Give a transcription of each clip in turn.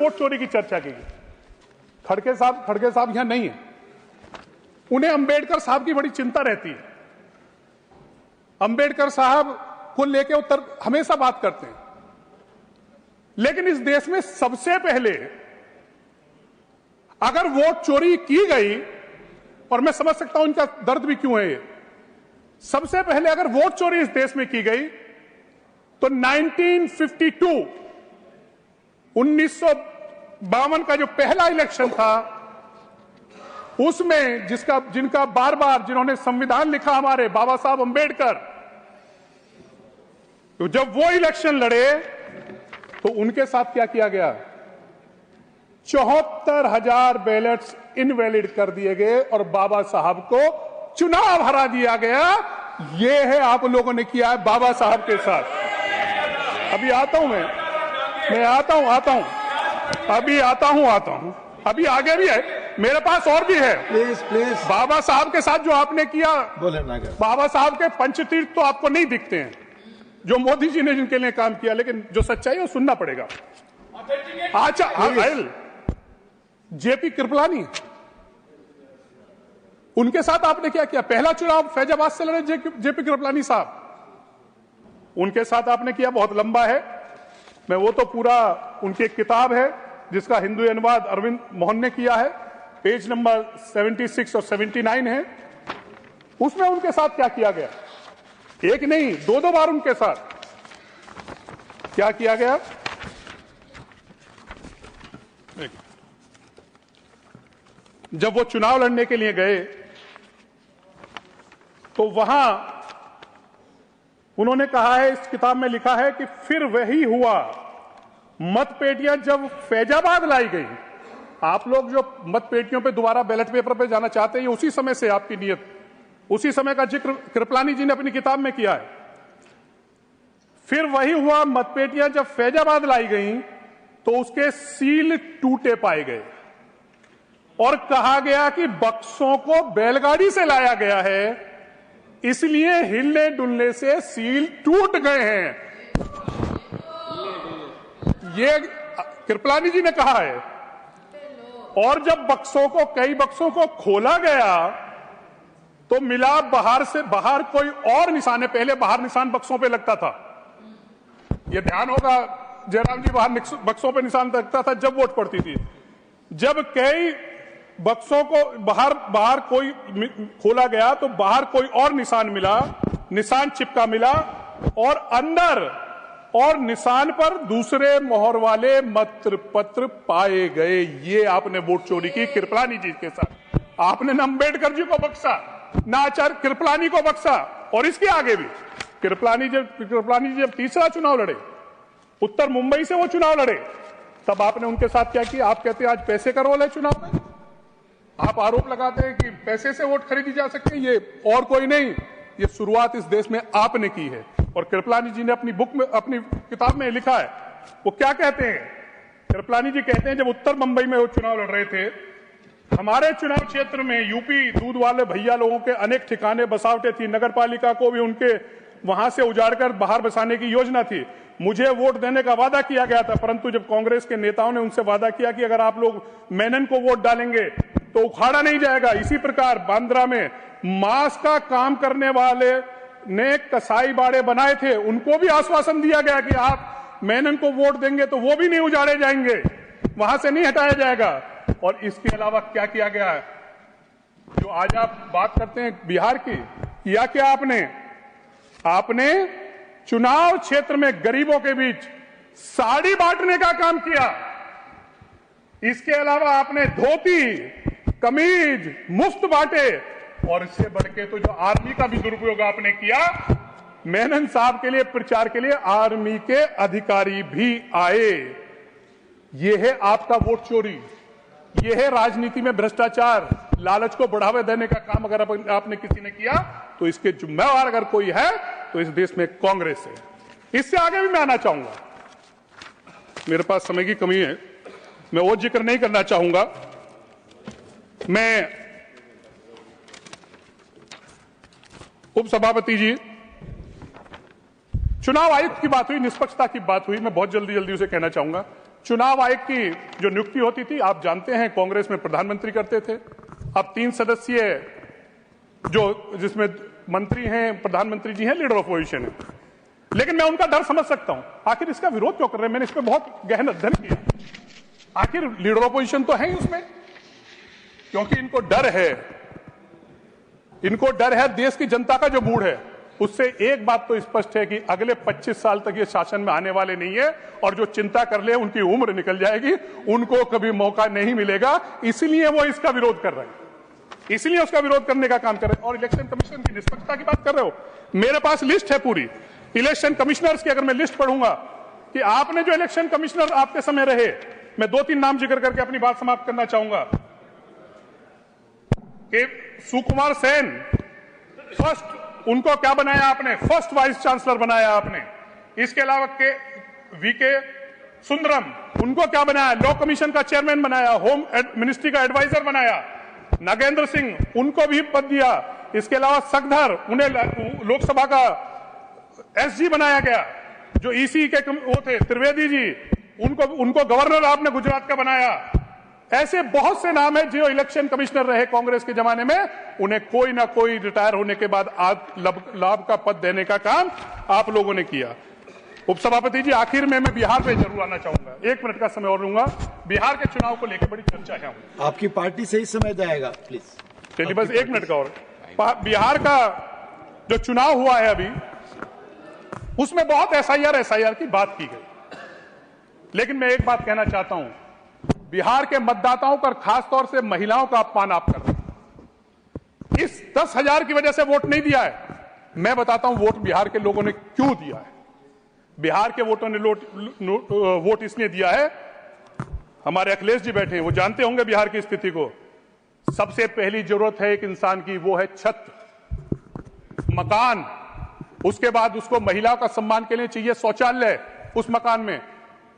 Vote चोरी की चर्चा की। खड़गे साहब यहां नहीं है, उन्हें अंबेडकर साहब की बड़ी चिंता रहती है। अंबेडकर साहब को लेकर उत्तर हमेशा बात करते हैं, लेकिन इस देश में सबसे पहले अगर वोट चोरी की गई, और मैं समझ सकता हूं इनका दर्द भी क्यों है ये, सबसे पहले अगर वोट चोरी इस देश में की गई तो 1952 1952 का जो पहला इलेक्शन था, उसमें जिनका बार बार जिन्होंने संविधान लिखा हमारे बाबा साहब अंबेडकर, तो जब वो इलेक्शन लड़े तो उनके साथ क्या किया गया, 74,000 बैलेट्स इनवैलिड कर दिए गए और बाबा साहब को चुनाव हरा दिया गया। ये है आप लोगों ने किया है बाबा साहब के साथ। अभी आता हूं मैं आता हूं अभी आगे भी है, मेरे पास और भी है। प्लीज बाबा साहब के साथ जो आपने किया, बोले ना, बाबा साहब के पंचतीर्थ तो आपको नहीं दिखते हैं, जो मोदी जी ने जिनके लिए काम किया, लेकिन जो सच्चाई है वो सुनना पड़ेगा। अच्छा, जेपी कृपलानी, उनके साथ आपने क्या किया? पहला चुनाव फैजाबाद से लड़े जेपी कृपलानी साहब, उनके साथ आपने किया, बहुत लंबा है, मैं वो तो पूरा उनकी एक किताब है जिसका हिंदी अनुवाद अरविंद मोहन ने किया है, पेज नंबर 76 और 79 है, उसमें उनके साथ क्या किया गया, एक नहीं दो बार उनके साथ क्या किया गया। जब वो चुनाव लड़ने के लिए गए तो वहां उन्होंने कहा है, इस किताब में लिखा है कि फिर वही हुआ, मतपेटियां जब फैजाबाद लाई गई, आप लोग जो मतपेटियों पे दोबारा बैलेट पेपर पे जाना चाहते हैं, ये उसी समय से आपकी नीयत, उसी समय का जिक्र कृपलानी जी ने अपनी किताब में किया है। फिर वही हुआ, मतपेटियां जब फैजाबाद लाई गई तो उसके सील टूटे पाए गए और कहा गया कि बक्सों को बैलगाड़ी से लाया गया है, इसलिए हिलने डुलने से सील टूट गए हैं। ये कृपलानी जी ने कहा है। और जब कई बक्सों को खोला गया तो मिला बाहर कोई और निशान है, पहले बाहर निशान बक्सों पे लगता था, ये ध्यान होगा जयराम जी, बाहर बक्सों पे निशान लगता था जब वोट पड़ती थी। जब कई बक्सों को बाहर कोई खोला गया तो बाहर कोई और निशान चिपका मिला, और अंदर और निशान पर दूसरे मोहर वाले मत पत्र पाए गए। ये आपने वोट चोरी की कृपलानी जी के साथ। आपने न अंबेडकर जी को बख्शा, न आचार्य कृपलानी को बख्शा, और इसके आगे भी कृपलानी जी जब तीसरा चुनाव लड़े, उत्तर मुंबई से वो चुनाव लड़े, तब आपने उनके साथ क्या किया? आप कहते हैं आज पैसे का रोल है चुनाव में, आप आरोप लगाते हैं कि पैसे से वोट खरीदी जा सकती है, ये और कोई नहीं, ये शुरुआत इस देश में आपने की है। और कृपलानी जी ने अपनी किताब में लिखा है, वो क्या कहते हैं, कृपलानी जी कहते हैं, जब उत्तर मुंबई में वो चुनाव लड़ रहे थे, हमारे चुनाव क्षेत्र में यूपी दूध वाले भैया लोगों के अनेक ठिकाने बसावटें थी, नगर पालिका को भी उनके वहां से उजाड़कर बाहर बसाने की योजना थी। मुझे वोट देने का वादा किया गया था, परंतु जब कांग्रेस के नेताओं ने उनसे वादा किया कि अगर आप लोग मेनन को वोट डालेंगे तो उखाड़ा नहीं जाएगा। इसी प्रकार बांद्रा में मांस का काम करने वाले ने कसाई बाड़े बनाए थे, उनको भी आश्वासन दिया गया कि आप मेनन को वोट देंगे तो वो भी नहीं उजाड़े जाएंगे, वहां से नहीं हटाया जाएगा। और इसके अलावा क्या किया गया है, जो आज आप बात करते हैं बिहार की, किया क्या आपने चुनाव क्षेत्र में गरीबों के बीच साड़ी बांटने का काम किया। इसके अलावा आपने धोती कमीज मुफ्त बांटे, और इससे बढ़ के तो जो आर्मी का भी दुरुपयोग आपने किया, मेनन साहब के लिए प्रचार के लिए आर्मी के अधिकारी भी आए। यह है आपका वोट चोरी, यह है राजनीति में भ्रष्टाचार, लालच को बढ़ावा देने का काम अगर आपने किसी ने किया तो इसके जिम्मेवार अगर कोई है तो इस देश में कांग्रेस है। इससे आगे भी मैं आना चाहूंगा, मेरे पास समय की कमी है, मैं वो जिक्र नहीं करना चाहूंगा। मैं उपसभापति जी, चुनाव आयुक्त की बात हुई, निष्पक्षता की बात हुई, मैं बहुत जल्दी उसे कहना चाहूंगा। चुनाव आयोग की जो नियुक्ति होती थी, आप जानते हैं कांग्रेस में प्रधानमंत्री करते थे। अब 3 सदस्यीय जो जिसमें मंत्री हैं, प्रधानमंत्री जी हैं, लीडर ऑफ अपोजिशन है। लेकिन मैं उनका डर समझ सकता हूं, आखिर इसका विरोध क्यों कर रहे हैं। मैंने इस पर बहुत गहन अध्ययन किया। आखिर लीडर ऑफ अपोजिशन तो है ही उसमें, क्योंकि इनको डर है देश की जनता का जो मूड है उससे। एक बात तो स्पष्ट है कि अगले 25 साल तक ये शासन में आने वाले नहीं है, और जो चिंता कर ले उनकी उम्र निकल जाएगी, उनको कभी मौका नहीं मिलेगा। इसलिए वो इसका विरोध कर रहे हैं, इसलिए उसका विरोध करने का काम कर रहे हैं। और इलेक्शन कमीशन की निष्पक्षता की बात कर रहे हो, मेरे पास लिस्ट है पूरी इलेक्शन कमिश्नर्स की। अगर मैं लिस्ट पढ़ूंगा कि आपने जो इलेक्शन कमिश्नर आपके समय रहे, मैं 2-3 नाम जिक्र करके अपनी बात समाप्त करना चाहूंगा कि सुकुमार सेन फर्स्ट, उनको क्या बनाया आपने, फर्स्ट वाइस चांसलर बनाया आपने। इसके अलावा के वीके सुंदरम, उनको क्या बनाया, लॉ कमीशन का चेयरमैन बनाया, होम मिनिस्ट्री का एडवाइजर बनाया। नागेंद्र सिंह, उनको भी पद दिया। इसके अलावा सखधर, उन्हें लोकसभा का एसजी बनाया गया। जो ईसी के वो थे त्रिवेदी जी, उनको गवर्नर आपने गुजरात का बनाया। ऐसे बहुत से नाम है जो इलेक्शन कमिश्नर रहे कांग्रेस के जमाने में, उन्हें कोई ना कोई रिटायर होने के बाद लाभ का पद देने का काम आप लोगों ने किया। उपसभापति जी, आखिर में मैं बिहार पे जरूर आना चाहूंगा, 1 मिनट का समय और लूंगा। बिहार के चुनाव को लेकर बड़ी चर्चा है। आपकी पार्टी से ही समय जाएगा, प्लीज। चलिए बस 1 मिनट का और। बिहार का जो चुनाव हुआ है अभी, उसमें बहुत एसआईआर की बात की गई। लेकिन मैं एक बात कहना चाहता हूं, बिहार के मतदाताओं पर खासतौर से महिलाओं का अपमान आप कर रहे हैं। इस 10,000 की वजह से वोट नहीं दिया है। मैं बताता हूं वोट बिहार के लोगों ने क्यों दिया है। बिहार के वोटों ने वोट इसलिए दिया है, हमारे अखिलेश जी बैठे हैं, वो जानते होंगे बिहार की स्थिति को। सबसे पहली जरूरत है एक इंसान की, वो है छत, मकान। उसके बाद उसको महिलाओं का सम्मान के लिए चाहिए शौचालय उस मकान में।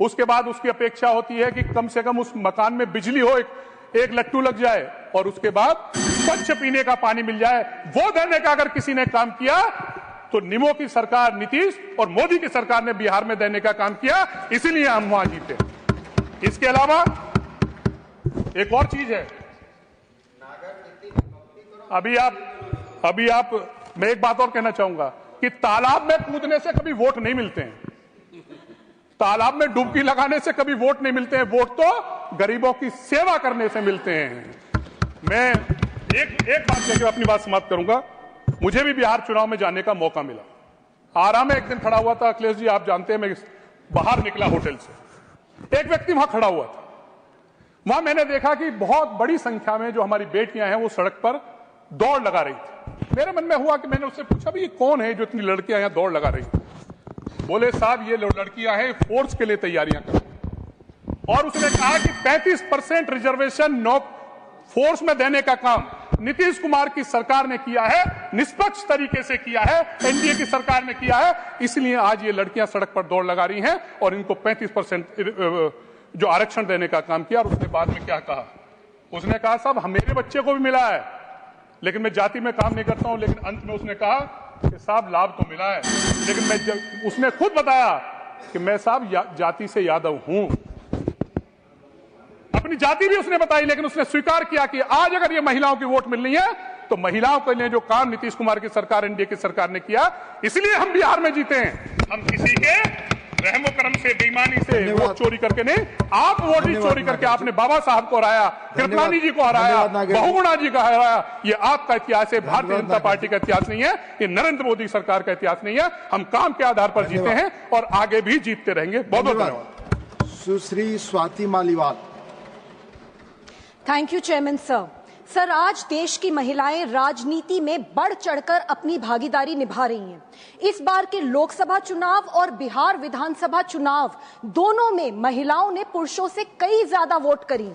उसके बाद उसकी अपेक्षा होती है कि कम से कम उस मकान में बिजली हो, एक लट्टू लग जाए, और उसके बाद स्वच्छ पीने का पानी मिल जाए। वो देने का अगर किसी ने काम किया तो निमो की सरकार, नीतीश और मोदी की सरकार ने बिहार में देने का काम किया, इसीलिए हम वहां जीते। इसके अलावा एक और चीज है, अभी आप मैं एक बात और कहना चाहूंगा कि तालाब में कूदने से कभी वोट नहीं मिलते हैं, तालाब में डुबकी लगाने से कभी वोट नहीं मिलते हैं। वोट तो गरीबों की सेवा करने से मिलते हैं। मैं एक बात कहकर अपनी बात समाप्त करूंगा। मुझे भी बिहार चुनाव में जाने का मौका मिला। आरा में एक दिन खड़ा हुआ था, अखिलेश जी आप जानते हैं, मैं बाहर निकला होटल से, एक व्यक्ति वहां खड़ा हुआ था। वहां मैंने देखा कि बहुत बड़ी संख्या में जो हमारी बेटियां हैं वो सड़क पर दौड़ लगा रही थी। मेरे मन में हुआ कि मैंने उससे पूछा, भाई ये कौन है जो इतनी लड़कियां यहां दौड़ लगा रही? बोले साहब ये लड़कियां हैं फोर्स के लिए तैयारियां कर रही। और उसने कहा कि 35% रिजर्वेशन नौ फोर्स में देने का काम नीतीश कुमार की सरकार ने किया है, निष्पक्ष तरीके से किया है, एनडीए की सरकार ने किया है। इसलिए आज ये लड़कियां सड़क पर दौड़ लगा रही हैं और इनको 35% जो आरक्षण देने का काम किया। और उसने बाद में क्या कहा, उसने कहा साहब मेरे बच्चे को भी मिला है, लेकिन मैं जाति में काम नहीं करता हूं। लेकिन अंत में उसने कहा कि साहब लाभ तो मिला है, लेकिन उसने खुद बताया कि मैं साहब जाति से यादव हूं। अपनी जाति भी उसने बताई, लेकिन उसने स्वीकार किया कि आज अगर ये महिलाओं की वोट मिलनी है तो महिलाओं के लिए जो काम नीतीश कुमार की सरकार, एनडीए की सरकार ने किया, इसलिए हम बिहार में जीते हैं। हम किसी के रहमो करम से, बेईमानी से वोट चोरी करके नहीं। आप वोट ही चोरी करके आपने बाबा साहब को हराया, कृपलानी जी को हराया, बहुगुणा जी को हराया। ये आपका इतिहास है, भारतीय जनता पार्टी का इतिहास नहीं है, ये नरेंद्र मोदी सरकार का इतिहास नहीं है। हम काम के आधार पर जीते हैं और आगे भी जीतते रहेंगे। बहुत बहुत धन्यवाद। Sushri Swati Maliwal. Thank you chairman sir. Sir, आज देश की महिलाएं राजनीति में बढ़ चढ़कर अपनी भागीदारी निभा रही हैं। इस बार के लोकसभा चुनाव और बिहार विधानसभा चुनाव दोनों में महिलाओं ने पुरुषों से कई ज्यादा वोट करी।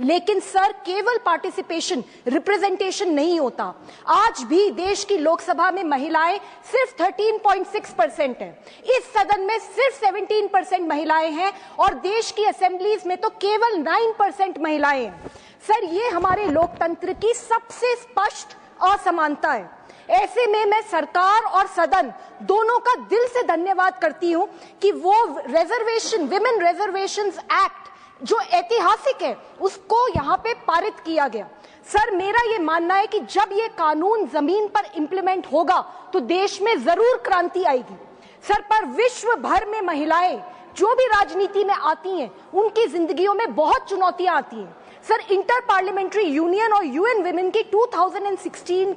लेकिन सर, केवल पार्टिसिपेशन, रिप्रेजेंटेशन नहीं होता। आज भी देश की लोकसभा में महिलाएं सिर्फ 13.6% है। इस सदन में सिर्फ 17% महिलाएं हैं और देश की असेंबलीज में तो केवल 9% महिलाएं हैं। सर, ये हमारे लोकतंत्र की सबसे स्पष्ट असमानता है। ऐसे में मैं सरकार और सदन दोनों का दिल से धन्यवाद करती हूं कि वो विमेन रिजर्वेशंस एक्ट जो ऐतिहासिक है उसको यहां पे पारित किया गया। सर, मेरा ये मानना है कि जब ये कानून जमीन पर इंप्लीमेंट होगा तो देश में जरूर क्रांति आएगी। सर, पर विश्व भर में महिलाएं जो भी राजनीति में आती हैं उनकी जिंदगियों में बहुत चुनौतियां आती हैं। सर, इंटर पार्लियामेंट्री यूनियन और यूएन विमेन की 2016 की